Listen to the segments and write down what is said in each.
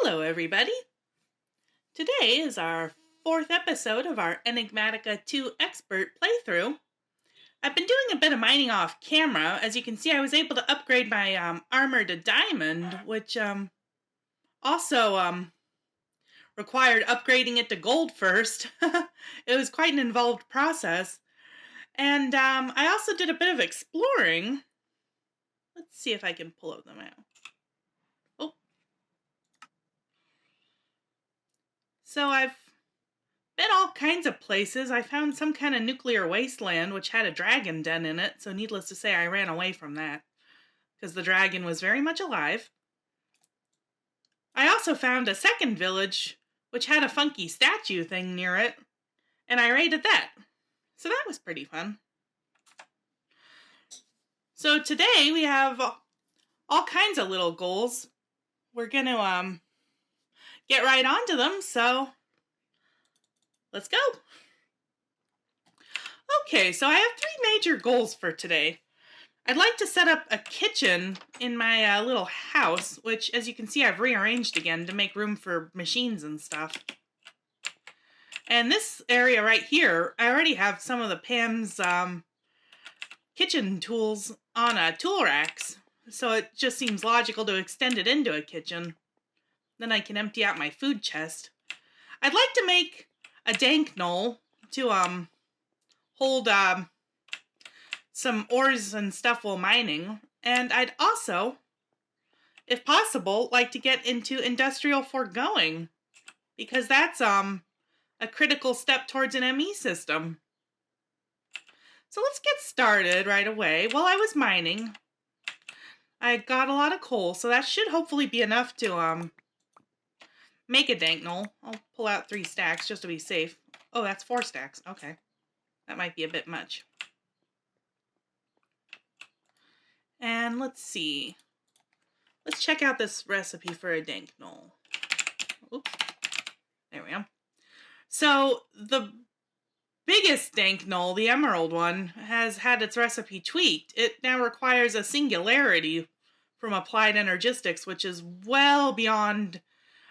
Hello everybody! Today is our fourth episode of our Enigmatica 2 Expert playthrough. I've been doing a bit of mining off camera. As you can see, I was able to upgrade my armor to diamond, which also required upgrading it to gold first. It was quite an involved process. And I also did a bit of exploring. Let's see if I can pull them out. Oh. So I've been all kinds of places. I found some kind of nuclear wasteland which had a dragon den in it, so needless to say I ran away from that because the dragon was very much alive. I also found a second village which had a funky statue thing near it, and I raided that. So that was pretty fun. So today we have all kinds of little goals. We're going to get right onto them, so let's go. Okay, so I have three major goals for today. I'd like to set up a kitchen in my little house, which, as you can see, I've rearranged again to make room for machines and stuff. And this area right here, I already have some of the Pam's kitchen tools on tool racks, so it just seems logical to extend it into a kitchen. Then I can empty out my food chest. I'd like to make a dank knoll to hold some ores and stuff while mining, and I'd also, if possible, like to get into industrial foregoing, because that's a critical step towards an ME system. So let's get started right away. While I was mining, I got a lot of coal, so that should hopefully be enough to make a dank knoll. I'll pull out 3 stacks just to be safe. Oh, that's 4 stacks. Okay. That might be a bit much. And let's see. Let's check out this recipe for a dank knoll. Oops. There we go. So the biggest dank knoll, the emerald one, has had its recipe tweaked. It now requires a singularity from applied energistics, which is well beyond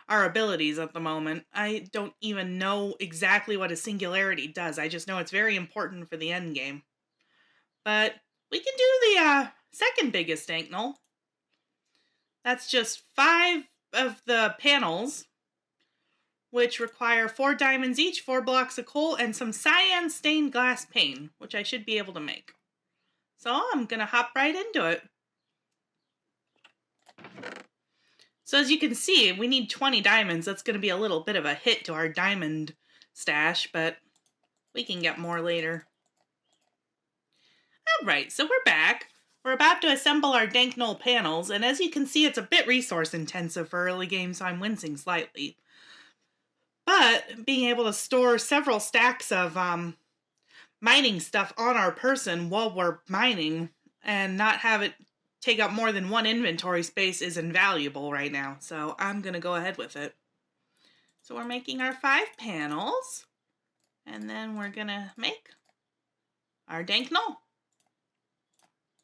our abilities at the moment. I don't even know exactly what a singularity does. I just know it's very important for the end game. But we can do the second biggest dank knoll. That's just 5 of the panels, which require 4 diamonds each, 4 blocks of coal, and some cyan stained glass pane, which I should be able to make. So I'm going to hop right into it. So as you can see, we need 20 diamonds. That's going to be a little bit of a hit to our diamond stash, but we can get more later. Alright, so we're back. We're about to assemble our dank knoll panels, and as you can see, it's a bit resource intensive for early game, so I'm wincing slightly. But being able to store several stacks of mining stuff on our person while we're mining and not have it take up more than 1 inventory space is invaluable right now, so I'm going to go ahead with it. So we're making our 5 panels, and then we're going to make our dank knoll.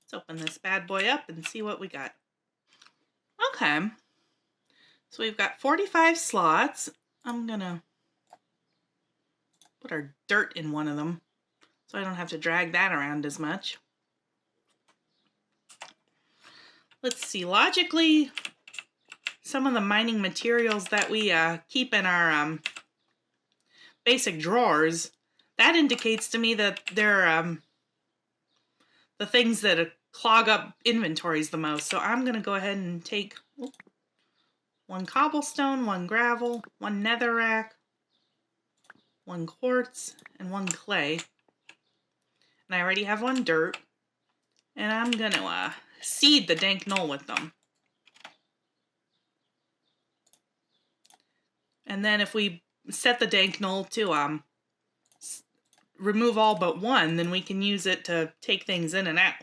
Let's open this bad boy up and see what we got. Okay, so we've got 45 slots. I'm going to put our dirt in one of them so I don't have to drag that around as much. Let's see, logically, some of the mining materials that we keep in our basic drawers, that indicates to me that they're the things that clog up inventories the most. So I'm going to go ahead and take 1 cobblestone, 1 gravel, 1 netherrack, 1 quartz, and 1 clay. And I already have 1 dirt. And I'm going to seed the dank knoll with them. And then if we set the dank knoll to remove all but 1, then we can use it to take things in and out.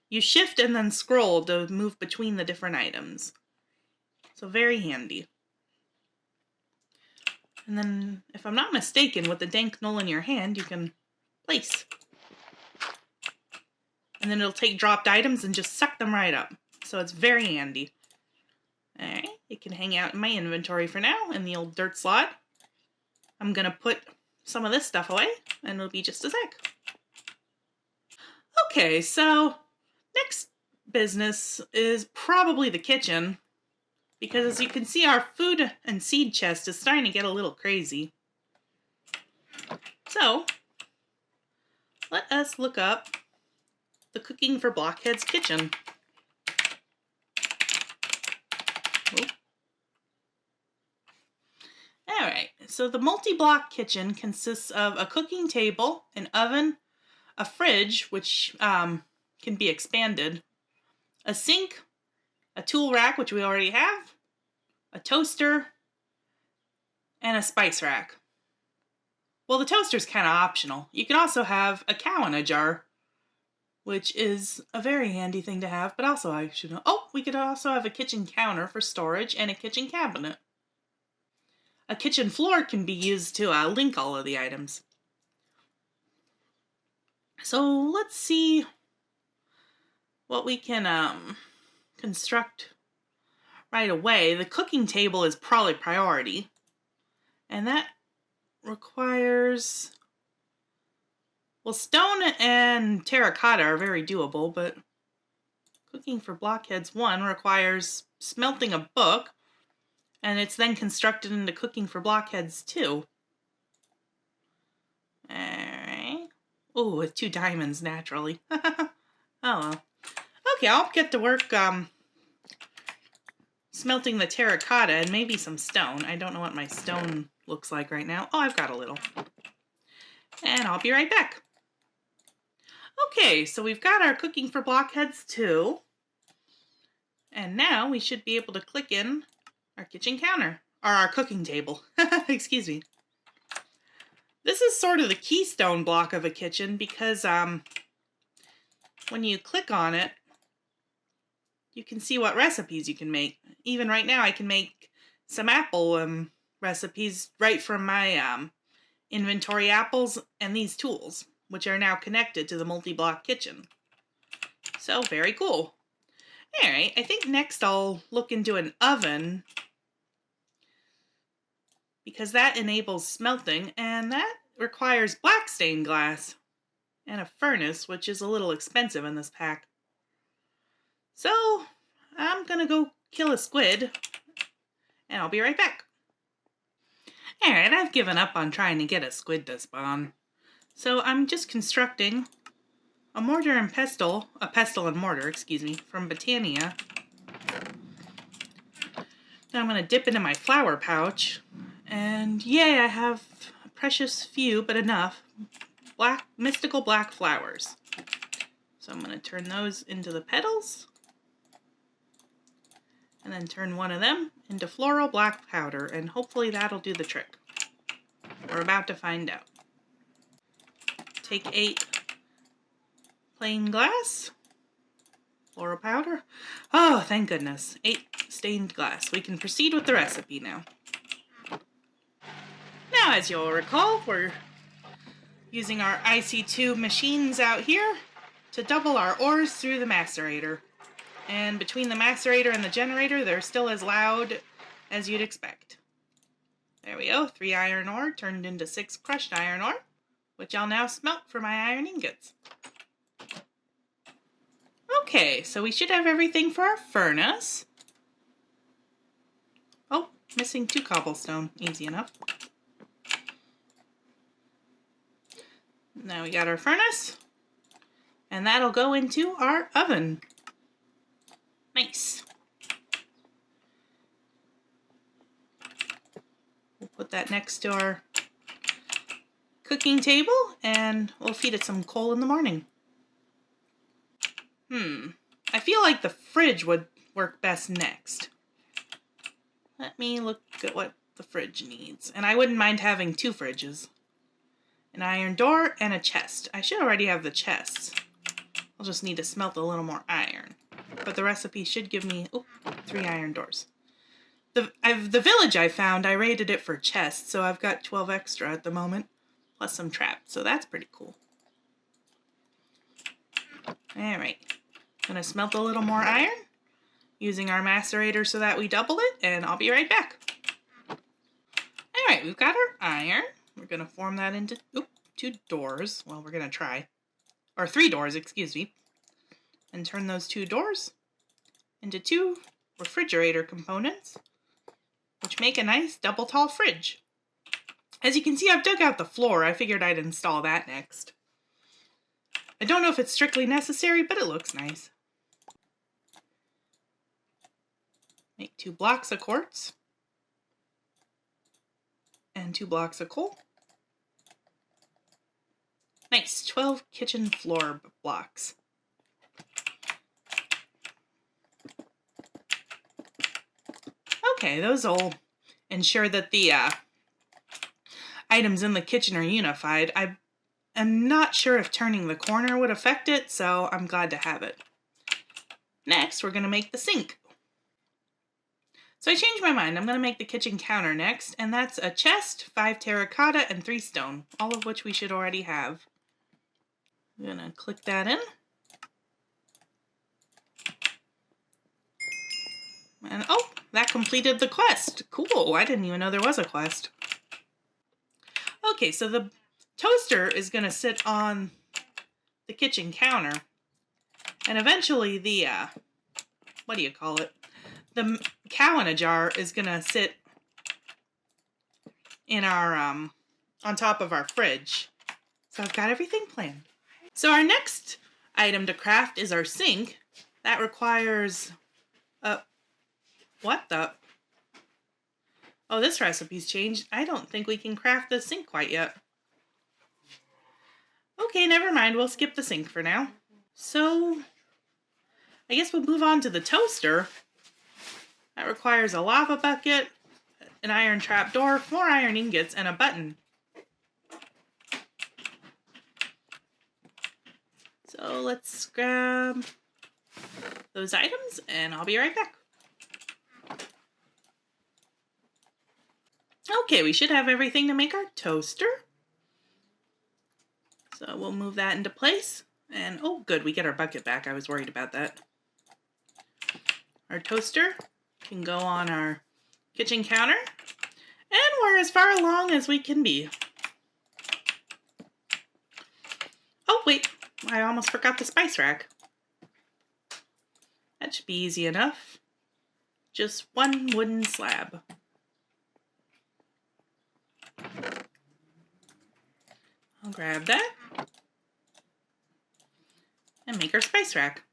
You shift and then scroll to move between the different items. So very handy. And then, if I'm not mistaken, with the dank knoll in your hand, you can place. And then it'll take dropped items and just suck them right up. So it's very handy. Alright, It can hang out in my inventory for now in the old dirt slot. I'm going to put some of this stuff away, and it'll be just a sec. Okay, so next business is probably the kitchen, because as you can see, our food and seed chest is starting to get a little crazy. So, let us look up the Cooking for Blockheads kitchen. Alright, so the multi-block kitchen consists of a cooking table, an oven, a fridge, which can be expanded, a sink, a tool rack, which we already have, a toaster, and a spice rack. Well, the toaster's kind of optional. You can also have a cow in a jar, which is a very handy thing to have, but also I should know. Oh, we could also have a kitchen counter for storage and a kitchen cabinet. A kitchen floor can be used to link all of the items. So let's see what we can construct right away. The cooking table is probably priority, and that requires, well, stone and terracotta are very doable, but Cooking for Blockheads 1 requires smelting a book, and it's then constructed into Cooking for Blockheads 2. Alright. Oh, with 2 diamonds, naturally. Oh well. Okay, I'll get to work smelting the terracotta and maybe some stone. I don't know what my stone looks like right now. Oh, I've got a little. And I'll be right back. Okay, so we've got our Cooking for Blockheads 2. And now we should be able to click in our kitchen counter, or our cooking table. Excuse me. This is sort of the keystone block of a kitchen because when you click on it, you can see what recipes you can make. Even right now, I can make some apple recipes right from my inventory apples and these tools, which are now connected to the multi-block kitchen. So, very cool. Alright, I think next I'll look into an oven, because that enables smelting, and that requires black stained glass, and a furnace, which is a little expensive in this pack. So, I'm gonna go kill a squid, and I'll be right back. Alright, I've given up on trying to get a squid to spawn. So I'm just constructing a mortar and pestle, a pestle and mortar, excuse me, from Botania. Now I'm going to dip into my flower pouch, and yay, I have a precious few, but enough, mystical black flowers. So I'm going to turn those into the petals, and then turn one of them into floral black powder, and hopefully that'll do the trick. We're about to find out. Take 8 plain glass, floral powder. Oh, thank goodness. 8 stained glass. We can proceed with the recipe now. Now, as you'll recall, we're using our IC2 machines out here to double our ores through the macerator. And between the macerator and the generator, they're still as loud as you'd expect. There we go. 3 iron ore turned into 6 crushed iron ore, which I'll now smelt for my iron ingots. Okay, so we should have everything for our furnace. Oh, missing 2 cobblestone. Easy enough. Now we got our furnace, and that'll go into our oven. Nice. We'll put that next to our cooking table, and we'll feed it some coal in the morning. I feel like the fridge would work best next. Let me look at what the fridge needs. And I wouldn't mind having 2 fridges. An iron door and a chest. I should already have the chests. I'll just need to smelt a little more iron. But the recipe should give me 3 iron doors. The village I found, I rated it for chests, so I've got 12 extra at the moment, plus some trapped, so that's pretty cool. Alright, gonna smelt a little more iron, using our macerator so that we double it, and I'll be right back. Alright, we've got our iron. We're going to form that into 2 doors. Well, we're going to try. Or 3 doors, excuse me. And turn those 2 doors into 2 refrigerator components, which make a nice double tall fridge. As you can see, I've dug out the floor. I figured I'd install that next. I don't know if it's strictly necessary, but it looks nice. Make 2 blocks of quartz and 2 blocks of coal. Nice, 12 kitchen floor blocks. Okay, those will ensure that the items in the kitchen are unified. I am not sure if turning the corner would affect it, so I'm glad to have it. Next, we're going to make the sink. So I changed my mind. I'm going to make the kitchen counter next, and that's a chest, 5 terracotta, and 3 stone, all of which we should already have. I'm going to click that in. And oh, that completed the quest. Cool, I didn't even know there was a quest. Okay, so the toaster is going to sit on the kitchen counter, and eventually the, what do you call it? The cow in a jar is going to sit in our, on top of our fridge. So I've got everything planned. So our next item to craft is our sink. That requires, what the? Oh, this recipe's changed. I don't think we can craft the sink quite yet. Okay, never mind. We'll skip the sink for now. So, I guess we'll move on to the toaster. That requires a lava bucket, an iron trapdoor, 4 iron ingots, and a button. So let's grab those items, and I'll be right back. Okay, we should have everything to make our toaster. So we'll move that into place. And oh, good, we get our bucket back. I was worried about that. Our toaster can go on our kitchen counter. And we're as far along as we can be. Oh, wait, I almost forgot the spice rack. That should be easy enough. Just 1 wooden slab. I'll grab that and make our spice rack.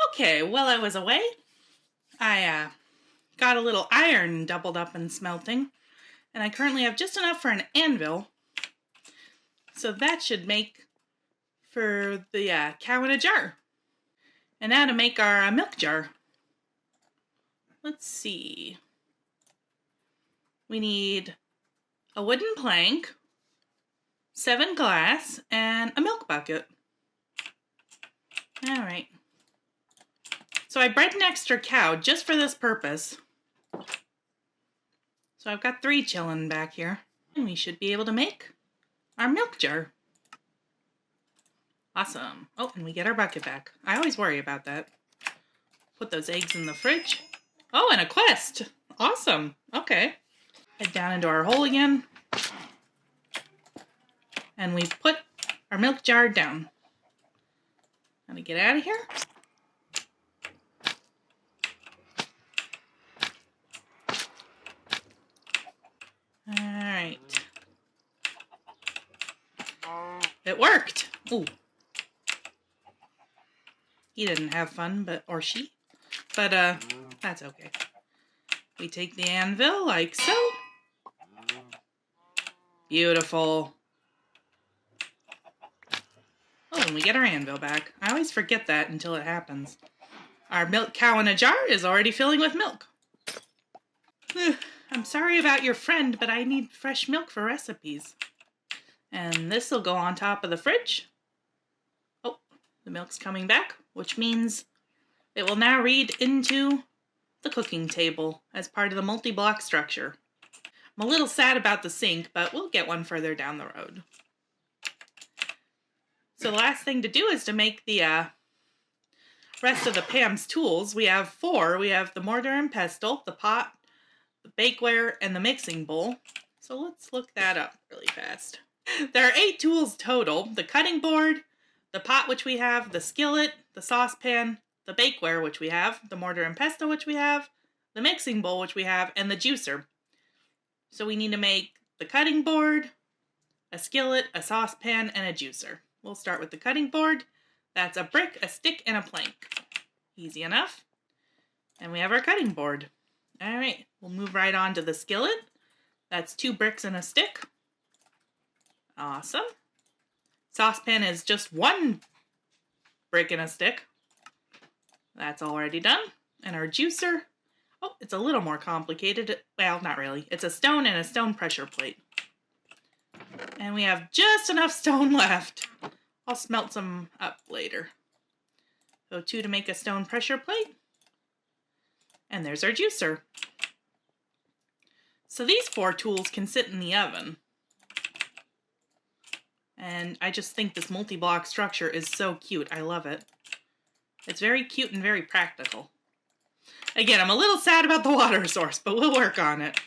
Okay, while I was away, I got a little iron doubled up and smelting, and I currently have just enough for an anvil, so that should make for the cow in a jar. And now to make our milk jar. Let's see. We need a wooden plank, 7 glass, and a milk bucket. All right. So I bred an extra cow just for this purpose. So I've got 3 chilling back here. And we should be able to make our milk jar. Awesome. Oh, and we get our bucket back. I always worry about that. Put those eggs in the fridge. Oh, and a quest. Awesome. Okay. Head down into our hole again. And we've put our milk jar down. Gotta get out of here. Alright. It worked. Ooh. He didn't have fun, or she. But, that's okay. We take the anvil like so. Beautiful. Oh, and we get our anvil back. I always forget that until it happens. Our milk cow in a jar is already filling with milk. I'm sorry about your friend, but I need fresh milk for recipes. And this will go on top of the fridge. Oh, the milk's coming back, which means it will now read into the cooking table as part of the multi-block structure. I'm a little sad about the sink, but we'll get one further down the road. So the last thing to do is to make the rest of the Pam's tools, we have 4. We have the mortar and pestle, the pot, the bakeware, and the mixing bowl. So let's look that up really fast. There are 8 tools total. The cutting board, the pot which we have, the skillet, the saucepan, the bakeware which we have, the mortar and pestle which we have, the mixing bowl which we have, and the juicer. So we need to make the cutting board, a skillet, a saucepan, and a juicer. We'll start with the cutting board. That's a brick, a stick, and a plank. Easy enough. And we have our cutting board. All right, we'll move right on to the skillet. That's 2 bricks and a stick. Awesome. Saucepan is just 1 brick and a stick. That's already done. And our juicer, oh, it's a little more complicated. Well, not really. It's a stone and a stone pressure plate. And we have just enough stone left. I'll smelt some up later. So 2 to make a stone pressure plate. And there's our juicer. So these 4 tools can sit in the oven. And I just think this multi-block structure is so cute. I love it. It's very cute and very practical. Again, I'm a little sad about the water source, but we'll work on it.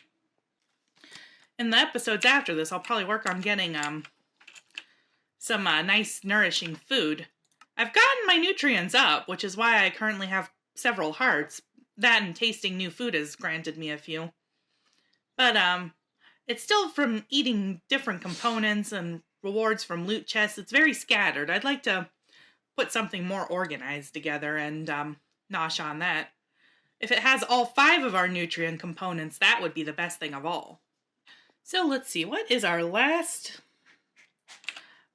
In the episodes after this, I'll probably work on getting some nice, nourishing food. I've gotten my nutrients up, which is why I currently have several hearts. That and tasting new food has granted me a few. But it's still from eating different components and rewards from loot chests. It's very scattered. I'd like to put something more organized together and nosh on that. If it has all 5 of our nutrient components, that would be the best thing of all. So let's see, what is our last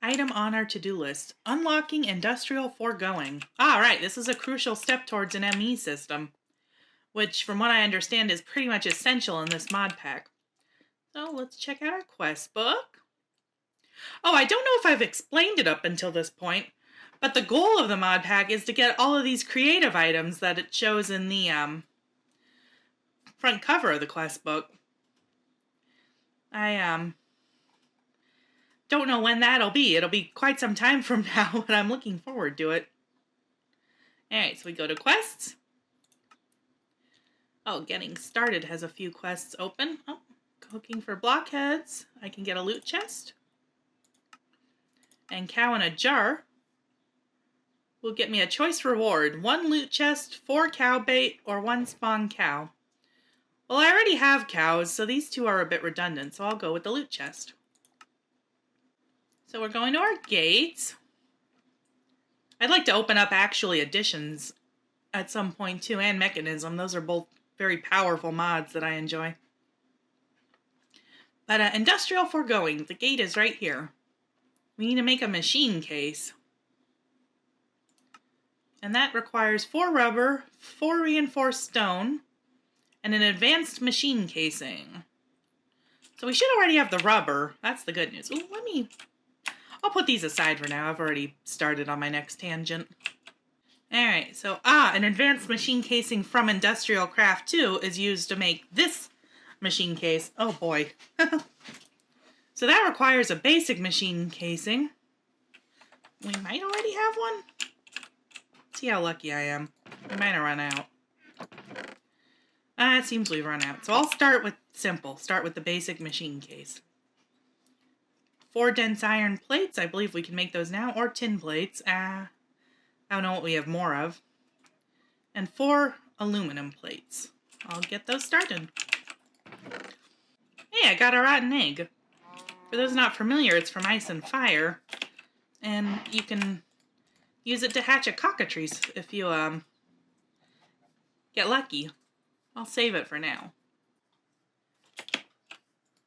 item on our to-do list? Unlocking industrial foregoing. All right, this is a crucial step towards an ME system, which from what I understand is pretty much essential in this mod pack. So let's check out our quest book. Oh, I don't know if I've explained it up until this point, but the goal of the mod pack is to get all of these creative items that it shows in the front cover of the quest book. I don't know when that'll be. It'll be quite some time from now, but I'm looking forward to it. Alright, so we go to quests. Oh, getting started has a few quests open. Oh, cooking for blockheads. I can get a loot chest. And cow in a jar will get me a choice reward. 1 loot chest, 4 cow bait, or 1 spawn cow. Well, I already have cows, so these 2 are a bit redundant, so I'll go with the loot chest. So we're going to our gates. I'd like to open up actually additions at some point too, and mechanism. Those are both very powerful mods that I enjoy. But industrial foregoing, the gate is right here. We need to make a machine case. And that requires 4 rubber, 4 reinforced stone, and an advanced machine casing. So we should already have the rubber. That's the good news. Ooh, I'll put these aside for now. I've already started on my next tangent. Alright, so an advanced machine casing from Industrial Craft 2 is used to make this machine case. Oh boy. So that requires a basic machine casing. We might already have one. See how lucky I am. We might have run out. It seems we've run out. So I'll start with simple. Start with the basic machine case. 4 dense iron plates. I believe we can make those now. Or tin plates. I don't know what we have more of. And 4 aluminum plates. I'll get those started. Hey, I got a rotten egg. For those not familiar, it's from Ice and Fire. And you can use it to hatch a cockatrice if you get lucky. I'll save it for now.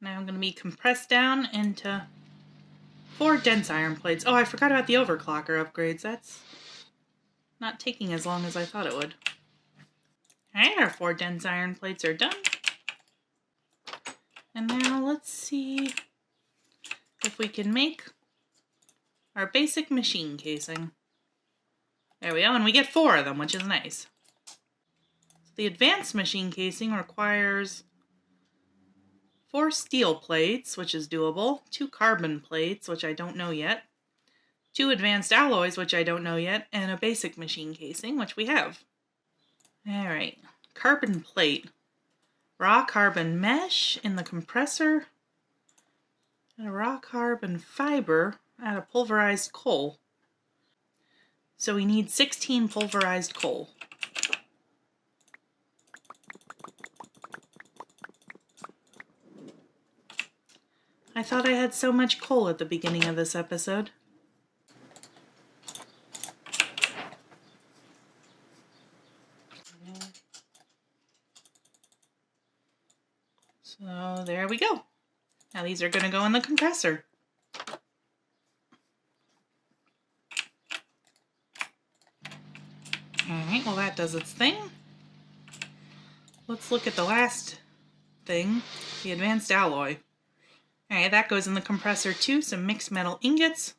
Now I'm going to be compressed down into 4 dense iron plates. Oh, I forgot about the overclocker upgrades. That's not taking as long as I thought it would. Alright, our 4 dense iron plates are done. And now let's see if we can make our basic machine casing. There we go, and we get 4 of them, which is nice. The advanced machine casing requires 4 steel plates, which is doable, 2 carbon plates, which I don't know yet, 2 advanced alloys, which I don't know yet, and a basic machine casing, which we have. Alright, carbon plate. Raw carbon mesh in the compressor. And a raw carbon fiber out of pulverized coal. So we need 16 pulverized coal. I thought I had so much coal at the beginning of this episode. So there we go. Now these are going to go in the compressor. Alright, well that does its thing. Let's look at the last thing, the advanced alloy. Alright, that goes in the compressor too. Some mixed metal ingots,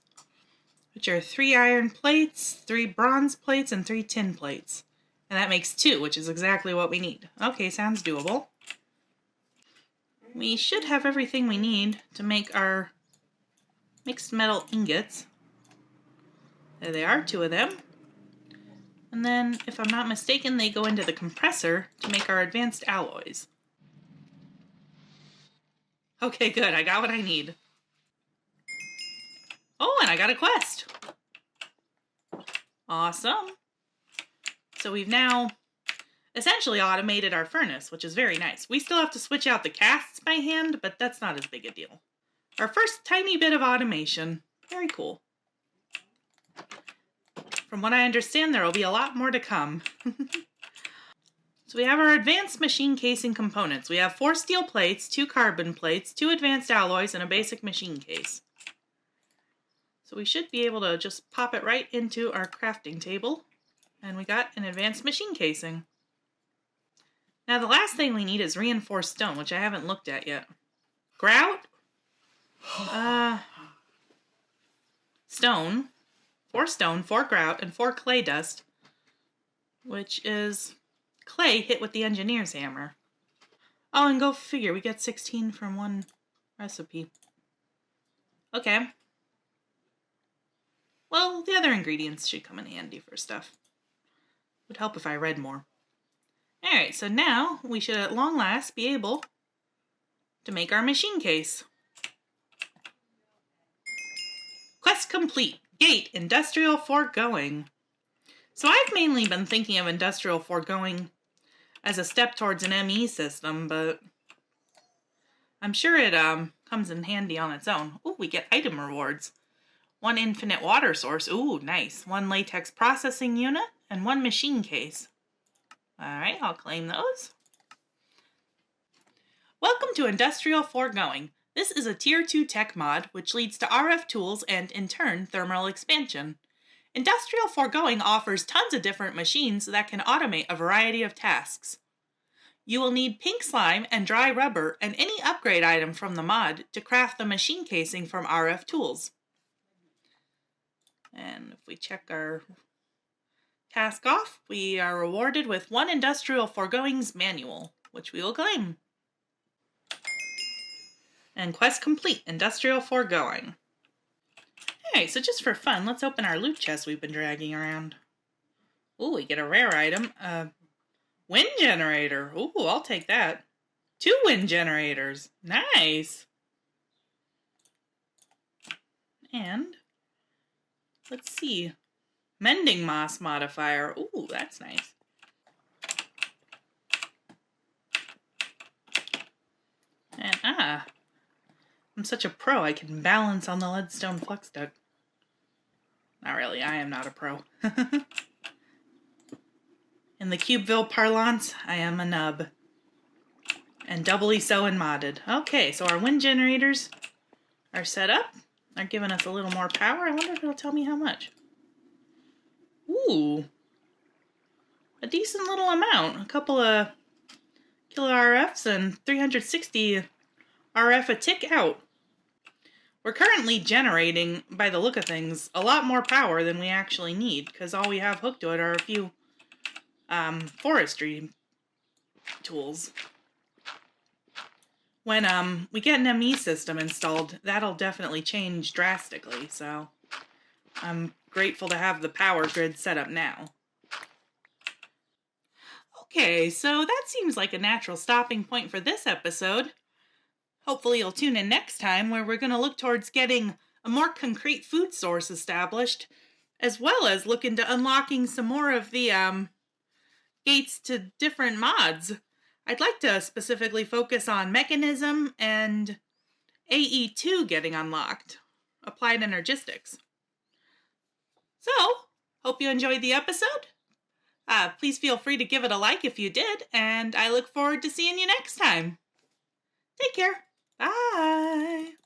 which are 3 iron plates, 3 bronze plates, and 3 tin plates. And that makes 2, which is exactly what we need. Okay, sounds doable. We should have everything we need to make our mixed metal ingots. There they are, 2 of them. And then, if I'm not mistaken, they go into the compressor to make our advanced alloys. Okay, good. I got what I need. Oh, and I got a quest. Awesome. So we've now essentially automated our furnace, which is very nice. We still have to switch out the casts by hand, but that's not as big a deal. Our first tiny bit of automation. Very cool. From what I understand, there will be a lot more to come. So we have our advanced machine casing components. We have 4 steel plates, 2 carbon plates, 2 advanced alloys, and a basic machine case. So we should be able to just pop it right into our crafting table. And we got an advanced machine casing. Now the last thing we need is reinforced stone, which I haven't looked at yet. Grout? Stone. 4 stone, 4 grout, and 4 clay dust. Which is clay hit with the engineer's hammer. Oh, and go figure, we get 16 from 1 recipe. Okay. Well, the other ingredients should come in handy for stuff. Would help if I read more. Alright, so now we should at long last be able to make our machine case. Quest complete. Gate, industrial foregoing. So I've mainly been thinking of industrial foregoing as a step towards an ME system, but I'm sure it comes in handy on its own. Ooh, we get item rewards. 1 infinite water source. Ooh, nice. 1 latex processing unit and 1 machine case. Alright, I'll claim those. Welcome to Industrial Foregoing. This is a Tier 2 tech mod, which leads to RF tools and, in turn, thermal expansion. Industrial Foregoing offers tons of different machines that can automate a variety of tasks. You will need pink slime and dry rubber and any upgrade item from the mod to craft the machine casing from RF tools. And if we check our task off, we are rewarded with 1 Industrial Foregoing's manual, which we will claim. And quest complete, Industrial Foregoing. Alright, so just for fun, let's open our loot chest we've been dragging around. Ooh, we get a rare item. Wind generator. Ooh, I'll take that. 2 wind generators. Nice. And let's see. Mending moss modifier. Ooh, that's nice. And I'm such a pro, I can balance on the leadstone flux duct. Not really, I am not a pro. In the Cubeville parlance, I am a nub. And doubly so in modded. Okay, so our wind generators are set up. They're giving us a little more power. I wonder if it'll tell me how much. Ooh. A decent little amount. A couple of kilo RFs and 360 RF a tick out. We're currently generating, by the look of things, a lot more power than we actually need, because all we have hooked to it are a few forestry tools. When we get an ME system installed, that'll definitely change drastically, so I'm grateful to have the power grid set up now. Okay, so that seems like a natural stopping point for this episode. Hopefully you'll tune in next time where we're going to look towards getting a more concrete food source established, as well as look into unlocking some more of the gates to different mods. I'd like to specifically focus on Mechanism and AE2 getting unlocked, Applied Energistics. So, hope you enjoyed the episode. Please feel free to give it a like if you did, and I look forward to seeing you next time. Take care. Bye.